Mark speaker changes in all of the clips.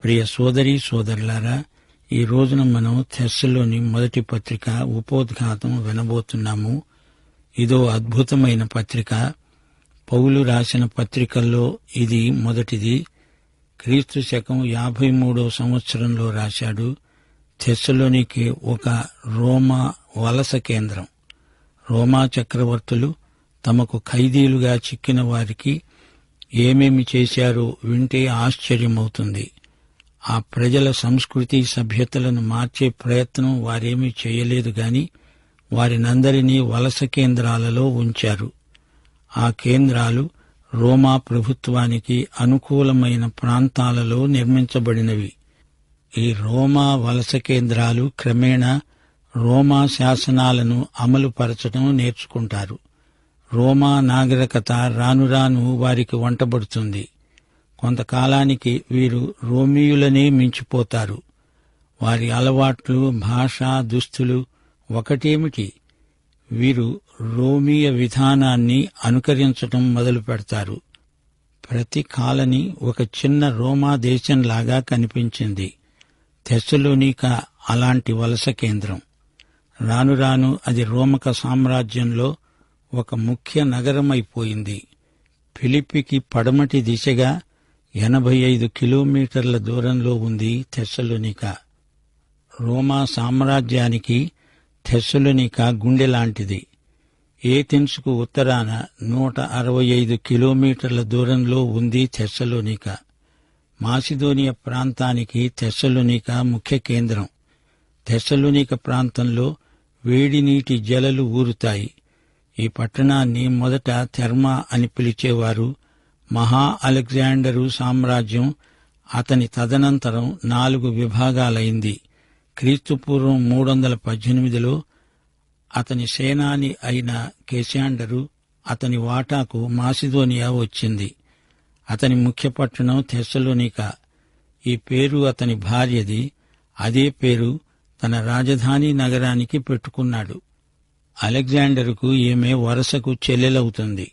Speaker 1: ప్రియ సోదరీ సోదరులారా, ఈ రోజున మనం తెస్సలోని మొదటి పత్రిక ఉపోద్ఘాతం వినబోతున్నాము. ఇదో అద్భుతమైన పత్రిక. పౌలు రాసిన పత్రికల్లో ఇది మొదటిది. క్రీస్తు శకం 53వ సంవత్సరంలో రాశాడు. తెస్సలోనికి ఒక రోమా వలస కేంద్రం. రోమా చక్రవర్తులు తమకు ఖైదీలుగా చిక్కిన వారికి ఏమేమి చేశారో వింటే ఆశ్చర్యమవుతుంది. ఆ ప్రజల సంస్కృతి సభ్యతలను మార్చే ప్రయత్నం వారేమీ చేయలేదు గాని వారినందరినీ వలస కేంద్రాలలో ఉంచారు. ఆ కేంద్రాలు రోమా ప్రభుత్వానికి అనుకూలమైన ప్రాంతాలలో నిర్మించబడినవి. ఈ రోమా వలస కేంద్రాలు క్రమేణా రోమా శాసనాలను అమలుపరచడం నేర్చుకుంటారు. రోమా నాగరికత రానురాను వారికి వంటబడుతుంది. కొంతకాలానికి వీరు రోమీయులనే మించిపోతారు. వారి అలవాట్లు, భాష, దుస్తులు ఒకటేమిటి, వీరు రోమీయ విధానాన్ని అనుకరించటం మొదలు పెడతారు. ప్రతి కాలనీ ఒక చిన్న రోమా దేశంలాగా కనిపించింది. తెస్సలోనిక అలాంటి వలస కేంద్రం. రానురాను అది రోమక సామ్రాజ్యంలో ఒక ముఖ్య నగరమైపోయింది. ఫిలిప్పికి పడమటి దిశగా 85 కిలోమీటర్ల దూరంలో ఉంది తెస్సలోనిక. రోమా సామ్రాజ్యానికి తెస్సలోనిక గుండెలాంటిది. ఏథెన్సుకు ఉత్తరాన 165 కిలోమీటర్ల దూరంలో ఉంది తెస్సలోనిక. మాసిదోనియా ప్రాంతానికి తెస్సలోనిక ముఖ్య కేంద్రం. తెస్సలోనిక ప్రాంతంలో వేడి నీటి జలలు ఊరుతాయి. ఈ పట్టణాన్ని మొదట థెర్మా అని పిలిచేవారు. మహా అలెగ్జాండరు సామ్రాజ్యం అతని తదనంతరం 4 విభాగాలైంది. క్రీస్తుపూర్వం 318లో అతని సేనాని అయిన కెశాండరు అతని వాటాకు మాసిదోనియా వచ్చింది. అతని ముఖ్య పట్టణం తెస్సలోనిక. ఈ పేరు అతని భార్యది. అదే పేరు తన రాజధాని నగరానికి పెట్టుకున్నాడు. అలెగ్జాండరుకు ఈమె వరసకు చెల్లెలవుతుంది.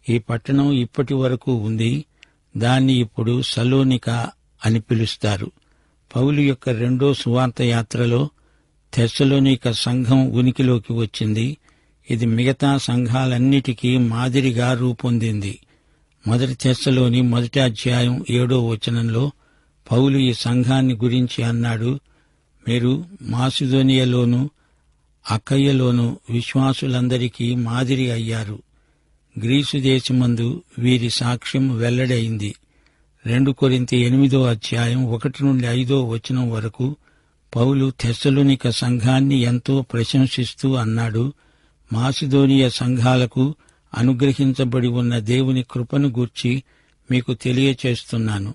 Speaker 1: ఈ పట్టణం ఇప్పటి వరకు ఉంది. దాన్ని ఇప్పుడు సలోనిక అని పిలుస్తారు. పౌలు యొక్క రెండో సువార్త యాత్రలో తెస్సలోనిక సంఘం ఉనికిలోకి వచ్చింది. ఇది మిగతా సంఘాలన్నిటికీ మాదిరిగా రూపొందింది. మొదటి తెస్సలోని 1వ అధ్యాయం 7వ వచనంలో పౌలు ఈ సంఘాన్ని గురించి అన్నాడు, మీరు మాసిదోనియాలోను అకయ్యలోను విశ్వాసులందరికీ మాదిరి అయ్యారు. గ్రీసు దేశమందు వీరి సాక్ష్యం వెల్లడైంది. 2 కొరింథీ 8వ అధ్యాయం 1 నుండి 5వ వచనం వరకు పౌలు తెస్సలోనిక సంఘాన్ని ఎంతో ప్రశంసిస్తూ అన్నాడు, మాసిదోనియా సంఘాలకు అనుగ్రహించబడి ఉన్న దేవుని కృపను గూర్చి మీకు తెలియచేస్తున్నాను.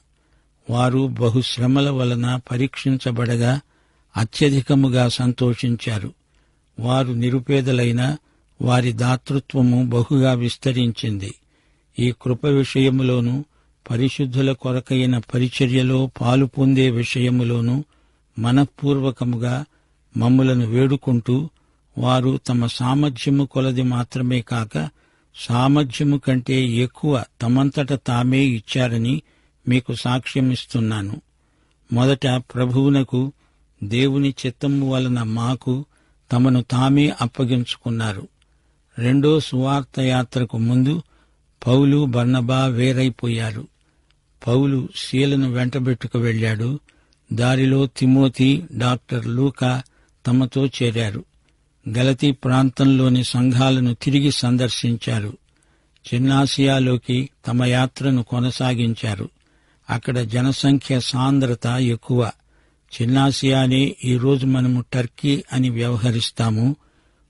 Speaker 1: వారు బహుశ్రమల వలన పరీక్షించబడగా అత్యధికముగా సంతోషించారు. వారు నిరుపేదలైన వారి దాతృత్వము బహుగా విస్తరించింది. ఈ కృప విషయములోను పరిశుద్ధుల కొరకైన పరిచర్యలో పాలు పొందే విషయములోను మనఃపూర్వకముగా మమ్ములను వేడుకుంటూ వారు తమ సామర్థ్యము కొలది మాత్రమే కాక సామర్థ్యము కంటే ఎక్కువ తమంతట తామే ఇచ్చారని మీకు సాక్ష్యమిస్తున్నాను. మొదట ప్రభువునకు దేవుని చిత్తము వలన మాకు తమను తామే అప్పగించుకున్నారు. రెండో సువార్త యాత్రకు ముందు పౌలు, బర్నబా వేరైపోయారు. పౌలు శీలను వెంటబెట్టుకు వెళ్లాడు. దారిలో తిమోతి, డాక్టర్ లూకా తమతో చేరారు. గలతీ ప్రాంతంలోని సంఘాలను తిరిగి సందర్శించారు. చిన్నాసియాలోకి తమ యాత్రను కొనసాగించారు. అక్కడ జనసంఖ్య సాంద్రత ఎక్కువ. చిన్నాసియానే ఈరోజు మనము టర్కీ అని వ్యవహరిస్తాము.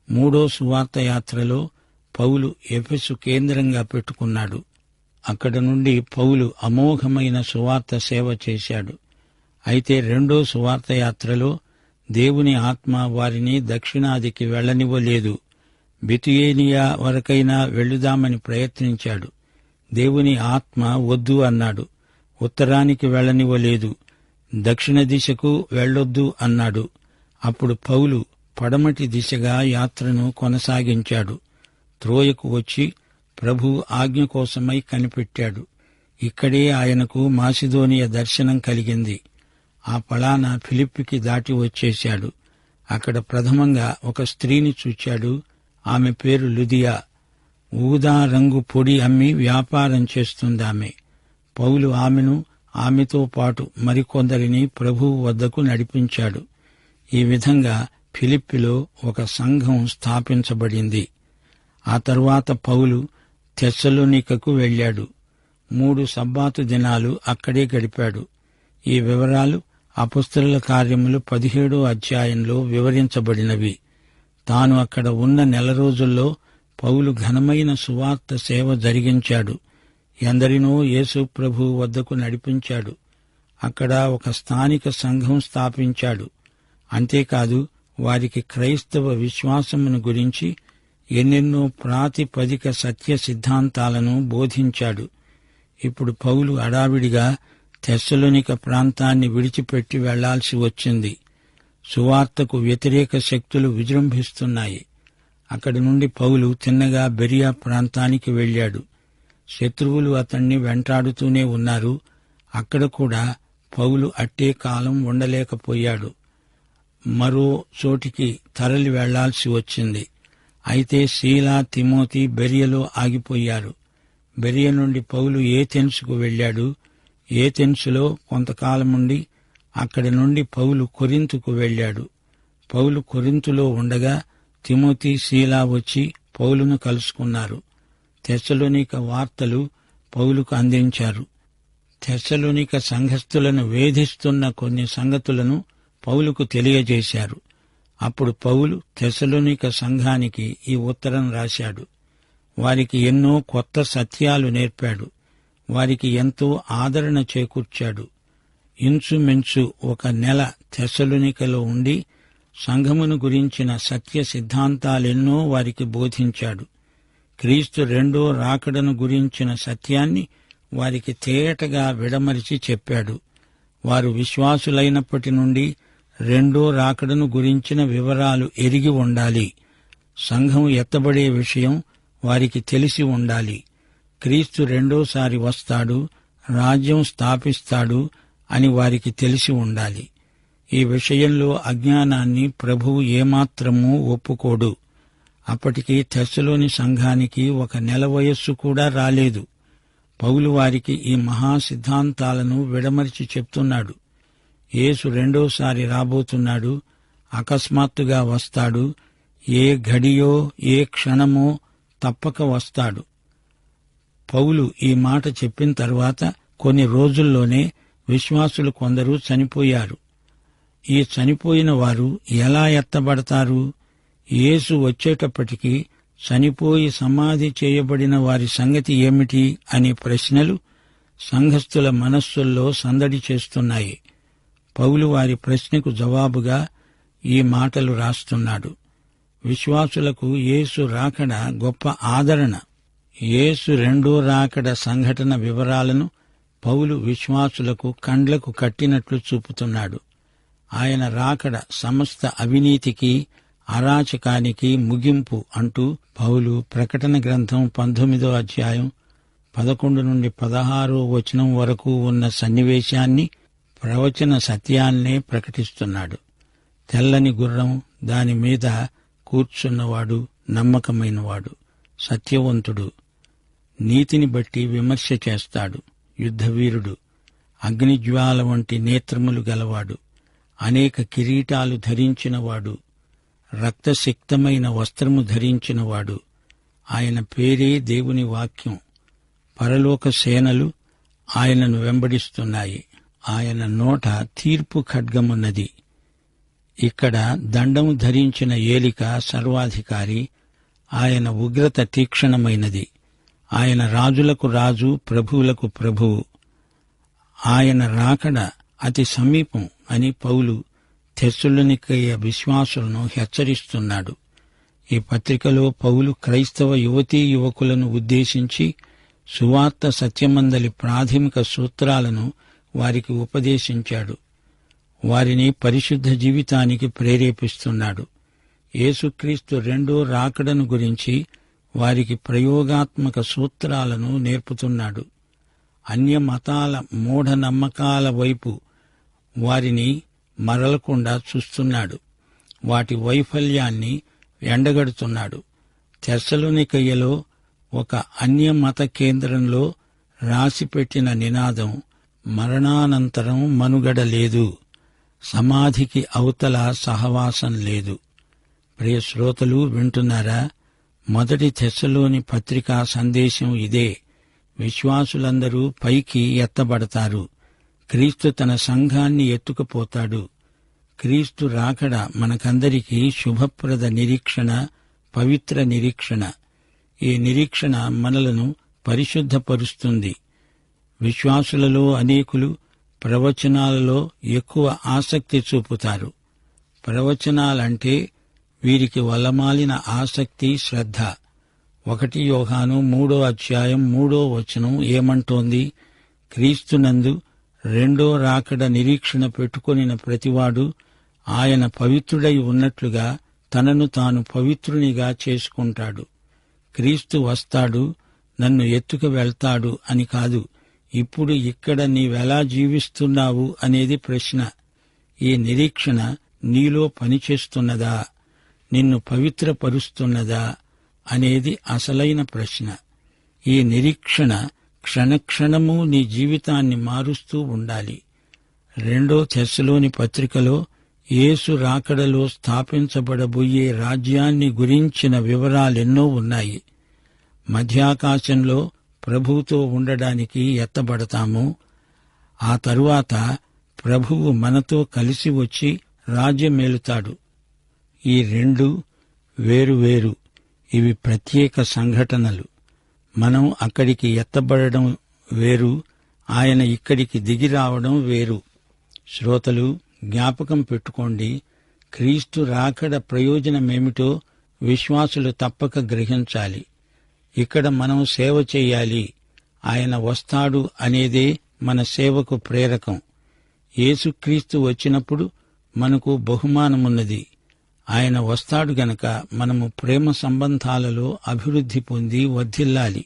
Speaker 1: 3వ సువార్త యాత్రలో పౌలు ఎఫెసు కేంద్రంగా పెట్టుకున్నాడు. అక్కడ నుండి పౌలు అమోఘమైన సువార్త సేవ చేశాడు. అయితే 2వ సువార్త యాత్రలో దేవుని ఆత్మ వారిని దక్షిణాదికి వెళ్లనివ్వలేదు. బితుయేనియా వరకైనా వెళ్లుదామని ప్రయత్నించాడు. దేవుని ఆత్మ వద్దు అన్నాడు. ఉత్తరానికి వెళ్లనివ్వలేదు. దక్షిణ దిశకు వెళ్లొద్దు అన్నాడు. అప్పుడు పౌలు పడమటి దిశగా యాత్రను కొనసాగించాడు. త్రోయకు వచ్చి ప్రభు ఆజ్ఞ కోసమై కనిపెట్టాడు. ఇక్కడే ఆయనకు మాసిదోనియా దర్శనం కలిగింది. ఆ పళాన ఫిలిప్పికి దాటి వచ్చేశాడు. అక్కడ ప్రథమంగా ఒక స్త్రీని చూచాడు. ఆమె పేరు లుదియా. ఊదా రంగు పొడి అమ్మి వ్యాపారం చేస్తుందామె. పౌలు ఆమెను, ఆమెతో పాటు మరికొందరిని ప్రభువు వద్దకు నడిపించాడు. ఈ విధంగా ఫిలిప్పిలో ఒక సంఘం స్థాపించబడింది. ఆ తరువాత పౌలు తెస్సలోనికకు వెళ్ళాడు. 3 సబ్బాతు దినాలు అక్కడే గడిపాడు. ఈ వివరాలు అపొస్తలుల కార్యములు 17వ అధ్యాయంలో వివరించబడినవి. తాను అక్కడ ఉన్న నెల రోజుల్లో పౌలు ఘనమైన సువార్త సేవ జరిగించాడు. ఎందరినో యేసు ప్రభువు వద్దకు నడిపించాడు. అక్కడ ఒక స్థానిక సంఘం స్థాపించాడు. అంతేకాదు, వారికి క్రైస్తవ విశ్వాసమును గురించి ఎన్నెన్నో ప్రాతిపదిక సత్య సిద్ధాంతాలను బోధించాడు. ఇప్పుడు పౌలు అడావిడిగా తెస్సలోనిక ప్రాంతాన్ని విడిచిపెట్టి వెళ్లాల్సి వచ్చింది. సువార్తకు వ్యతిరేక శక్తులు విజృంభిస్తున్నాయి. అక్కడి నుండి పౌలు తిన్నగా బెరియా ప్రాంతానికి వెళ్ళాడు. శత్రువులు అతణ్ణి వెంటాడుతూనే ఉన్నారు. అక్కడ కూడా పౌలు అట్టే కాలం ఉండలేకపోయాడు. మరో చోటికి తరలి వెళ్లాల్సి వచ్చింది. అయితే శీలా, తిమోతి బెరియలో ఆగిపోయారు. బెరియ నుండి పౌలు ఏథెన్సుకు వెళ్ళాడు. ఏథెన్సులో కొంతకాలముండి అక్కడి నుండి పౌలు కొరింతుకు వెళ్ళాడు. పౌలు కొరింతులో ఉండగా తిమోతి, శీలా వచ్చి పౌలును కలుసుకున్నారు. తెస్సలోనిక వార్తలు పౌలుకు అందించారు. తెస్సలోనిక సంఘస్థులను వేధిస్తున్న కొన్ని సంగతులను పౌలుకు తెలియజేశారు. అప్పుడు పౌలు తెస్సలోనిక సంఘానికి ఈ ఉత్తరం రాశాడు. వారికి ఎన్నో కొత్త సత్యాలు నేర్పాడు. వారికి ఎంతో ఆదరణ చేకూర్చాడు. ఇంచుమించు 1 నెల తెస్సలోనికలో ఉండి సంఘమును గురించిన సత్య సిద్ధాంతాలెన్నో వారికి బోధించాడు. క్రీస్తు రెండో రాకడను గురించిన సత్యాన్ని వారికి తేటగా విడమరిచి చెప్పాడు. వారు విశ్వాసులైనప్పటి నుండి రెండో రాకడను గురించిన వివరాలు ఎరిగి ఉండాలి. సంఘం ఎత్తబడే విషయం వారికి తెలిసి ఉండాలి. క్రీస్తు రెండోసారి వస్తాడు, రాజ్యం స్థాపిస్తాడు అని వారికి తెలిసి ఉండాలి. ఈ విషయంలో అజ్ఞానాన్ని ప్రభువు ఏమాత్రమూ ఒప్పుకోడు. అప్పటికి తెస్సలోని సంఘానికి 1 నెల వయస్సు కూడా రాలేదు. పౌలు వారికి ఈ మహాసిద్ధాంతాలను విడమరిచి చెప్తున్నాడు. యేసు రెండోసారి రాబోతున్నాడు. అకస్మాత్తుగా వస్తాడు. ఏ ఘడియో ఏ క్షణమో తప్పక వస్తాడు. పౌలు ఈ మాట చెప్పిన తర్వాత కొన్ని రోజుల్లోనే విశ్వాసులు కొందరు చనిపోయారు. ఈ చనిపోయిన వారు ఎలా ఎత్తబడతారు? యేసు వచ్చేటప్పటికి చనిపోయి సమాధి చేయబడిన వారి సంగతి ఏమిటి అనే ప్రశ్నలు సంఘస్థుల మనస్సుల్లో సందడి చేస్తున్నాయి. పౌలు వారి ప్రశ్నకు జవాబుగా ఈ మాటలు రాస్తున్నాడు. విశ్వాసులకు యేసు రాకడ గొప్ప ఆదరణ. యేసు రెండో రాకడ సంఘటన వివరాలను పౌలు విశ్వాసులకు కండ్లకు కట్టినట్లు చూపుతున్నాడు. ఆయన రాకడ సమస్త అవినీతికి, అరాచకానికి ముగింపు అంటూ పౌలు ప్రకటన గ్రంథం 19వ అధ్యాయం 11 నుండి 16వ వచనం వరకు ఉన్న సన్నివేశాన్ని, ప్రవచన సత్యాన్నే ప్రకటిస్తున్నాడు. తెల్లని గుర్రం, దాని మీద కూర్చున్నవాడు నమ్మకమైనవాడు, సత్యవంతుడు, నీతిని బట్టి విమర్శ చేస్తాడు, యుద్ధవీరుడు, అగ్నిజ్వాల వంటి నేత్రములు గలవాడు, అనేక కిరీటాలు ధరించినవాడు, రక్తసిక్తమైన వస్త్రము ధరించినవాడు. ఆయన పేరే దేవుని వాక్యం. పరలోక సేనలు ఆయనను వెంబడిస్తున్నాయి. ఆయన నోట తీర్పు ఖడ్గమున్నది. ఇక్కడ దండము ధరించిన ఏలిక సర్వాధికారి. ఆయన ఉగ్రత తీక్షణమైనది. ఆయన రాజులకు రాజు, ప్రభువులకు ప్రభువు. ఆయన రాకడ అతి సమీపం అని పౌలు తెస్సలోనికయ విశ్వాసులను హెచ్చరిస్తున్నాడు. ఈ పత్రికలో పౌలు క్రైస్తవ యువతీ యువకులను ఉద్దేశించి సువార్త సత్యమందలి ప్రాథమిక సూత్రాలను వారికి ఉపదేశించాడు. వారిని పరిశుద్ధ జీవితానికి ప్రేరేపిస్తున్నాడు. యేసుక్రీస్తు రెండో రాకడను గురించి వారికి ప్రయోగాత్మక సూత్రాలను నేర్పుతున్నాడు. అన్య మతాల మూఢనమ్మకాల వైపు వారిని మరలకుండా చూస్తున్నాడు. వాటి వైఫల్యాన్ని ఎండగడుతున్నాడు. తెస్సలోనికయ్యలో ఒక అన్యమత కేంద్రంలో రాసిపెట్టిన నినాదం, మరణానంతరం మనుగడ లేదు, సమాధికి అవతల సహవాసం లేదు. ప్రియ శ్రోతలు వింటున్నారా? మొదటి తెస్సలోని పత్రికా సందేశం ఇదే. విశ్వాసులందరూ పైకి ఎత్తబడతారు. క్రీస్తు తన సంఘాన్ని ఎత్తుకుపోతాడు. క్రీస్తు రాకడ మనకందరికీ శుభప్రద నిరీక్షణ, పవిత్ర నిరీక్షణ. ఈ నిరీక్షణ మనలను పరిశుద్ధపరుస్తుంది. విశ్వాసులలో అనేకులు ప్రవచనాలలో ఎక్కువ ఆసక్తి చూపుతారు. ప్రవచనాలంటే వీరికి వల్లమాలిన ఆసక్తి, శ్రద్ధ. 1 యోహాను 3:3 ఏమంటోంది? క్రీస్తునందు రెండో రాకడ నిరీక్షణ పెట్టుకొనిన ప్రతివాడు ఆయన పవిత్రుడై ఉన్నట్లుగా తనను తాను పవిత్రునిగా చేసుకుంటాడు. క్రీస్తు వస్తాడు, నన్ను ఎత్తుకు వెళ్తాడు అని కాదు. ఇప్పుడు ఇక్కడ నీవెలా జీవిస్తున్నావు అనేది ప్రశ్న. ఈ నిరీక్షణ నీలో పనిచేస్తున్నదా, నిన్ను పవిత్రపరుస్తున్నదా అనేది అసలైన ప్రశ్న. ఈ నిరీక్షణ క్షణక్షణము నీ జీవితాన్ని మారుస్తూ ఉండాలి. 2 తెస్సలోని పత్రికలో యేసు రాకడలో స్థాపించబడబోయే రాజ్యాన్ని గురించిన వివరాలెన్నో ఉన్నాయి. మధ్యాకాశంలో ప్రభువుతో ఉండడానికి ఎత్తబడతాము. ఆ తరువాత ప్రభువు మనతో కలిసి వచ్చి రాజ్యమేలుతాడు. ఈ 2 వేరువేరు. ఇవి ప్రత్యేక సంఘటనలు. మనం అక్కడికి ఎత్తబడడం వేరు, ఆయన ఇక్కడికి దిగిరావడం వేరు. శ్రోతలు జ్ఞాపకం పెట్టుకోండి, క్రీస్తు రాకడ ప్రయోజనమేమిటో విశ్వాసులు తప్పక గ్రహించాలి. ఇక్కడ మనం సేవ చెయ్యాలి. ఆయన వస్తాడు అనేదే మన సేవకు ప్రేరకం. యేసుక్రీస్తు వచ్చినప్పుడు మనకు బహుమానమున్నది. ఆయన వస్తాడు గనక మనము ప్రేమ సంబంధాలలో అభివృద్ధి పొంది వర్ధిల్లాలి.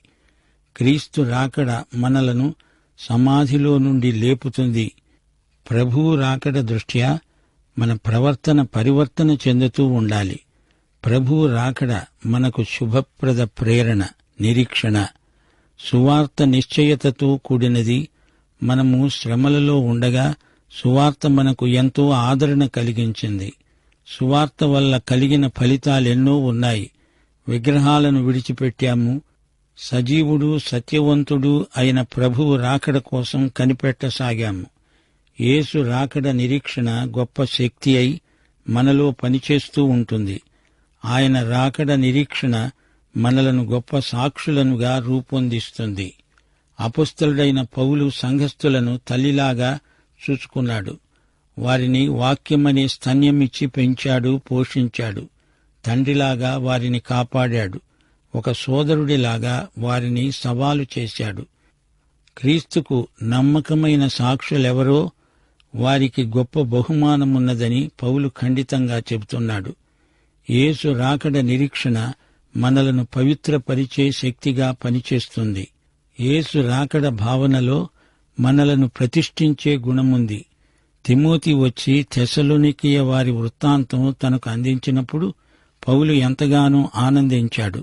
Speaker 1: క్రీస్తు రాకడ మనలను సమాధిలో నుండి లేపుతుంది. ప్రభువు రాకడ దృష్ట్యా మన ప్రవర్తన పరివర్తన చెందుతూ ఉండాలి. ప్రభువు రాకడ మనకు శుభప్రద ప్రేరణ, నిరీక్షణ. సువార్త నిశ్చయతతో కూడినది. మనము శ్రమలలో ఉండగా సువార్త మనకు ఎంతో ఆదరణ కలిగించింది. సువార్త వల్ల కలిగిన ఫలితాలెన్నో ఉన్నాయి. విగ్రహాలను విడిచిపెట్టాము. సజీవుడు, సత్యవంతుడు అయిన ప్రభువు రాకడ కోసం కనిపెట్టసాగాము. యేసు రాకడ నిరీక్షణ గొప్ప శక్తి అయి మనలో పనిచేస్తూ ఉంటుంది. ఆయన రాకడ నిరీక్షణ మనలను గొప్ప సాక్షులనుగా రూపొందిస్తుంది. అపొస్తలుడైన పౌలు సంఘస్థులను తల్లిలాగా చూసుకున్నాడు. వారిని వాక్యమనే స్తన్యమిచ్చి పెంచాడు, పోషించాడు. తండ్రిలాగా వారిని కాపాడాడు. ఒక సోదరుడిలాగా వారిని సవాలు చేశాడు. క్రీస్తుకు నమ్మకమైన సాక్షులెవరో వారికి గొప్ప బహుమానమున్నదని పౌలు ఖండితంగా చెబుతున్నాడు. యేసు రాకడ నిరీక్షణ మనలను పవిత్రపరిచే శక్తిగా పనిచేస్తుంది. యేసు రాకడ భావనలో మనలను ప్రతిష్ఠించే గుణముంది. తిమోతి వచ్చి తెస్సలోనికీయ వారి వృత్తాంతం తనకు అందించినప్పుడు పౌలు ఎంతగానో ఆనందించాడు.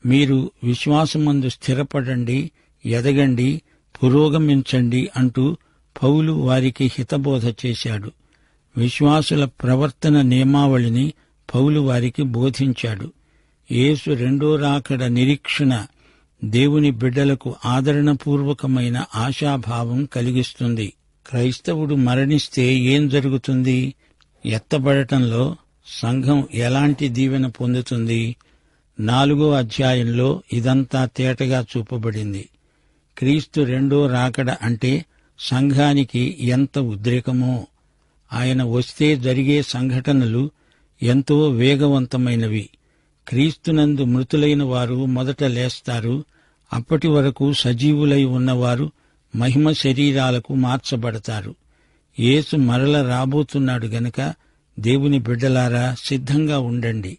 Speaker 1: మీరు విశ్వాసమందు స్థిరపడండి, ఎదగండి, పురోగమించండి అంటూ పౌలు వారికి హితబోధ చేశాడు. విశ్వాసుల ప్రవర్తన నియమావళిని పౌలు వారికి బోధించాడు. యేసు రెండో రాకడ నిరీక్షణ దేవుని బిడ్డలకు ఆదరణపూర్వకమైన ఆశాభావం కలిగిస్తుంది. క్రైస్తవుడు మరణిస్తే ఏం జరుగుతుంది? ఎత్తబడటంలో సంఘం ఎలాంటి దీవెన పొందుతుంది? 4వ అధ్యాయంలో ఇదంతా తేటగా చూపబడింది. క్రీస్తు రెండో రాకడ అంటే సంఘానికి ఎంత ఉద్రేకమో! ఆయన వస్తే జరిగే సంఘటనలు ఎంతో వేగవంతమైనవి. క్రీస్తునందు మృతులైన వారు మొదట లేస్తారు. అప్పటి వరకు సజీవులై ఉన్నవారు మహిమ శరీరాలకు మార్చబడతారు. యేసు మరల రాబోతున్నాడు గనక దేవుని బిడ్డలారా సిద్ధంగా ఉండండి.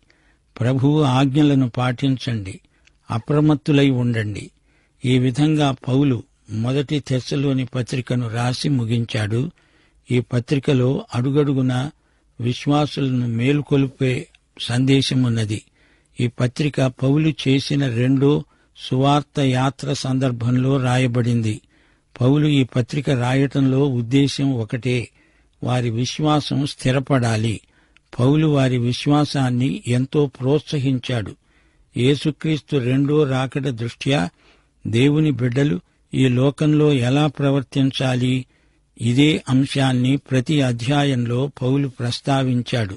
Speaker 1: ప్రభువు ఆజ్ఞలను పాటించండి, అప్రమత్తులై ఉండండి. ఈ విధంగా పౌలు మొదటి తెస్సలోని పత్రికను రాసి ముగించాడు. ఈ పత్రికలో అడుగడుగునా విశ్వాసులను మేలుకొల్పే సందేశమున్నది. ఈ పత్రిక పౌలు చేసిన రెండో సువార్త యాత్ర సందర్భంలో రాయబడింది. పౌలు ఈ పత్రిక రాయటంలో ఉద్దేశం ఒకటే, వారి విశ్వాసం స్థిరపడాలి. పౌలు వారి విశ్వాసాన్ని ఎంతో ప్రోత్సహించాడు. యేసుక్రీస్తు రెండో రాకడ దృష్ట్యా దేవుని బిడ్డలు ఈ లోకంలో ఎలా ప్రవర్తించాలి, ఇదే అంశాన్ని ప్రతి అధ్యాయంలో పౌలు ప్రస్తావించాడు.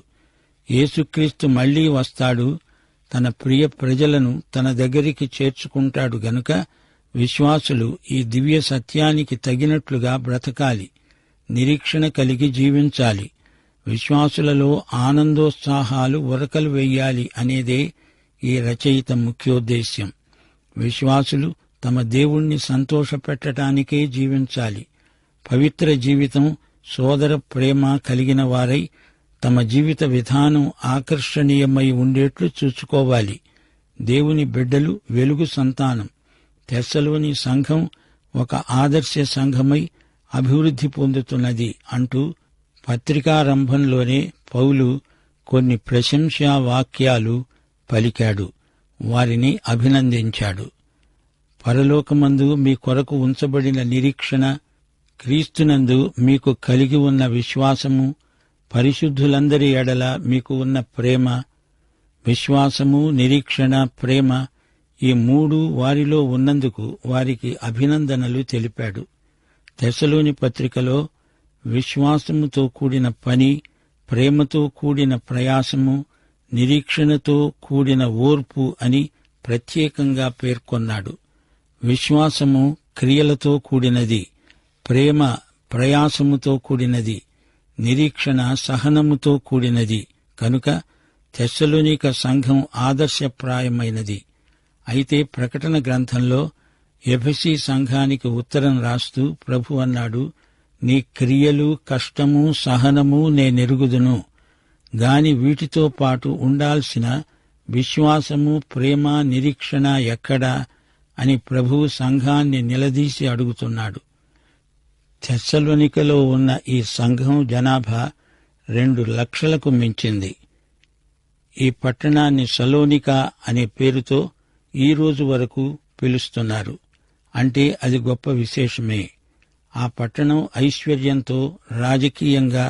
Speaker 1: యేసుక్రీస్తు మళ్లీ వస్తాడు, తన ప్రియ ప్రజలను తన దగ్గరికి చేర్చుకుంటాడు గనుక విశ్వాసులు ఈ దివ్య సత్యానికి తగినట్లుగా బ్రతకాలి, నిరీక్షణ కలిగి జీవించాలి. విశ్వాసులలో ఆనందోత్సాహాలు ఉరకలు వెయ్యాలి అనేదే ఈ రచయిత ముఖ్యోద్దేశ్యం. విశ్వాసులు తమ దేవుణ్ణి సంతోషపెట్టడానికే జీవించాలి. పవిత్ర జీవితం, సోదర ప్రేమ కలిగిన వారై తమ జీవిత విధానం ఆకర్షణీయమై ఉండేట్లు చూసుకోవాలి. దేవుని బిడ్డలు వెలుగు సంతానం. తెస్సలోని సంఘం ఒక ఆదర్శ సంఘమై అభివృద్ధి పొందుతున్నది అంటూ పత్రికారంభంలోనే పౌలు కొన్ని ప్రశంసా వాక్యాలు పలికాడు. వారిని అభినందించాడు. పరలోకమందు మీ కొరకు ఉంచబడిన నిరీక్షణ, క్రీస్తునందు మీకు కలిగి ఉన్న విశ్వాసము, పరిశుద్ధులందరి ఎడల మీకు ఉన్న ప్రేమ, విశ్వాసము, నిరీక్షణ, ప్రేమ, ఈ మూడు వారిలో ఉన్నందుకు వారికి అభినందనలు తెలిపాడు. తెస్సలోని పత్రికలో విశ్వాసముతో కూడిన పని, ప్రేమతో కూడిన ప్రయాసము, నిరీక్షణతో కూడిన ఓర్పు అని ప్రత్యేకంగా పేర్కొన్నాడు. విశ్వాసము క్రియలతో కూడినది, ప్రేమ ప్రయాసముతో కూడినది, నిరీక్షణ సహనముతో కూడినది. కనుక తెస్సలోనిక సంఘం ఆదర్శప్రాయమైనది. అయితే ప్రకటన గ్రంథంలో ఎఫెసీ సంఘానికి ఉత్తరం రాస్తూ ప్రభు అన్నాడు, నీ క్రియలు, కష్టము, సహనము నేనెరుగుదును గాని వీటితో పాటు ఉండాల్సిన విశ్వాసము, ప్రేమ, నిరీక్షణ ఎక్కడా అని ప్రభువు సంఘాన్ని నిలదీసి అడుగుతున్నాడు. తెస్సలోనికలో ఉన్న ఈ సంఘం జనాభా 2 లక్షలకు మించింది. ఈ పట్టణాన్ని సలోనికా అనే పేరుతో ఈ రోజు వరకు పిలుస్తున్నారు. అంటే అది గొప్ప విశేషమే. ఆ పట్టణం ఐశ్వర్యంతో, రాజకీయంగా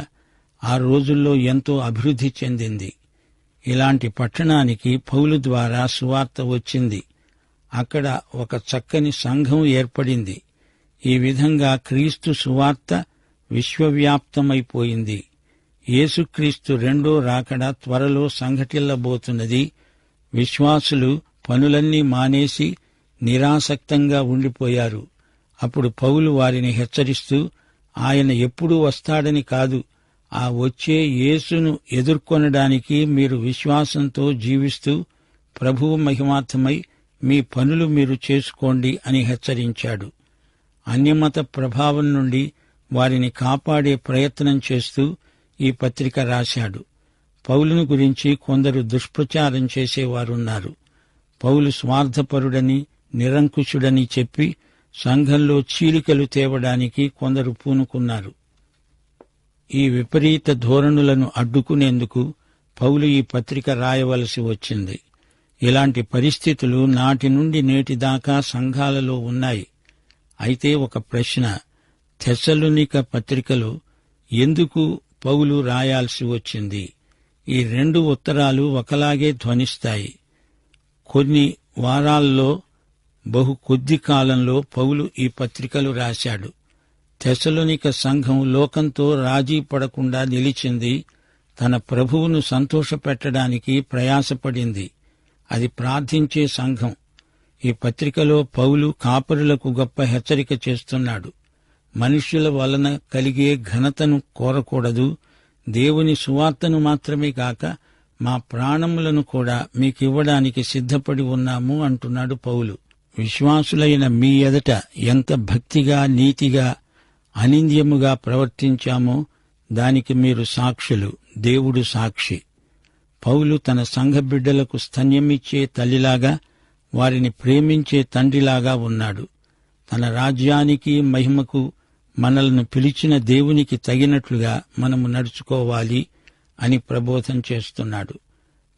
Speaker 1: ఆ రోజుల్లో ఎంతో అభివృద్ధి చెందింది. ఇలాంటి పట్టణానికి పౌలు ద్వారా సువార్త వచ్చింది. అక్కడ ఒక చక్కని సంఘం ఏర్పడింది. ఈ విధంగా క్రీస్తు సువార్త విశ్వవ్యాప్తమైపోయింది. యేసుక్రీస్తు రెండో రాకడ త్వరలో సంఘటిల్లబోతున్నది. విశ్వాసులు పనులన్నీ మానేసి నిరాసక్తంగా ఉండిపోయారు. అప్పుడు పౌలు వారిని హెచ్చరిస్తూ, ఆయన ఎప్పుడు వస్తాడని కాదు, ఆ వచ్చే యేసును ఎదుర్కొనడానికి మీరు విశ్వాసంతో జీవిస్తూ ప్రభువు మహిమార్థమై మీ పనులు మీరు చేసుకోండి అని హెచ్చరించాడు. అన్యమత ప్రభావం నుండి వారిని కాపాడే ప్రయత్నం చేస్తూ ఈ పత్రిక రాశాడు. పౌలును గురించి కొందరు దుష్ప్రచారం చేసేవారున్నారు. పౌలు స్వార్థపరుడని, నిరంకుశుడని చెప్పి సంఘంలో చీలికలు తేవడానికి కొందరు పూనుకున్నారు. ఈ విపరీత ధోరణులను అడ్డుకునేందుకు పౌలు ఈ పత్రిక రాయవలసి వచ్చింది. ఇలాంటి పరిస్థితులు నాటి నుండి నేటి దాకా సంఘాలలో ఉన్నాయి. అయితే ఒక ప్రశ్న, తెస్సలోనిక పత్రికలో ఎందుకు పౌలు రాయాల్సి వచ్చింది? ఈ 2 ఉత్తరాలు ఒకలాగే ధ్వనిస్తాయి. కొన్ని వారాల్లో, బహు కొద్ది కాలంలో పౌలు ఈ పత్రికలు రాశాడు. తెస్సలోనిక సంఘం లోకంతో రాజీ పడకుండా నిలిచింది. తన ప్రభువును సంతోషపెట్టడానికి ప్రయాసపడింది. అది ప్రార్థించే సంఘం. ఈ పత్రికలో పౌలు కాపరులకు గొప్ప హెచ్చరిక చేస్తున్నాడు. మనుష్యుల వలన కలిగే ఘనతను కోరకూడదు. దేవుని సువార్తను మాత్రమే కాక మా ప్రాణములను కూడా మీకివ్వడానికి సిద్ధపడి ఉన్నాము అంటున్నాడు పౌలు. విశ్వాసులైన మీ ఎదట ఎంత భక్తిగా, నీతిగా, అనింద్యముగా ప్రవర్తించామో దానికి మీరు సాక్షులు. దేవుడు సాక్షి. పౌలు తన సంఘ బిడ్డలకు స్తన్యమిచ్చే తల్లిలాగా, వారిని ప్రేమించే తండ్రిలాగా ఉన్నాడు. తన రాజ్యానికి, మహిమకు మనల్ని పిలిచిన దేవునికి తగినట్లుగా మనము నడుచుకోవాలి అని ప్రబోధం చేస్తున్నాడు.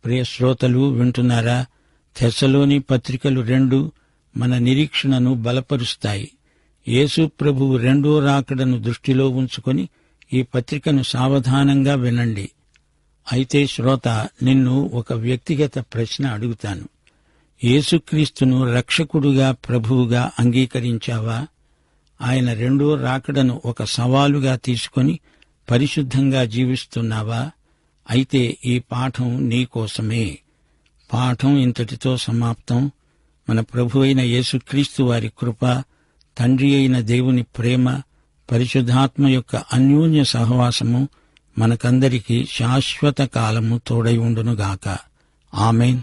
Speaker 1: ప్రియ శ్రోతలు వింటున్నారా? తెస్సలోని పత్రికలు 2 మన నిరీక్షణను బలపరుస్తాయి. యేసు ప్రభువు రెండో రాకడను దృష్టిలో ఉంచుకొని ఈ పత్రికను సావధానంగా వినండి. అయితే శ్రోత, నిన్ను ఒక వ్యక్తిగత ప్రశ్న అడుగుతాను. యేసుక్రీస్తును రక్షకుడుగా, ప్రభువుగా అంగీకరించావా? ఆయన రెండో రాకడను ఒక సవాలుగా తీసుకొని పరిశుద్ధంగా జీవిస్తున్నావా? అయితే ఈ పాఠం నీకోసమే. పాఠం ఇంతటితో సమాప్తం. మన ప్రభువైన యేసుక్రీస్తు వారి కృప, తండ్రి అయిన దేవుని ప్రేమ, పరిశుద్ధాత్మ యొక్క అన్యోన్య సహవాసము మనకందరికీ శాశ్వత కాలము తోడై ఉండునుగాక. ఆమేన్.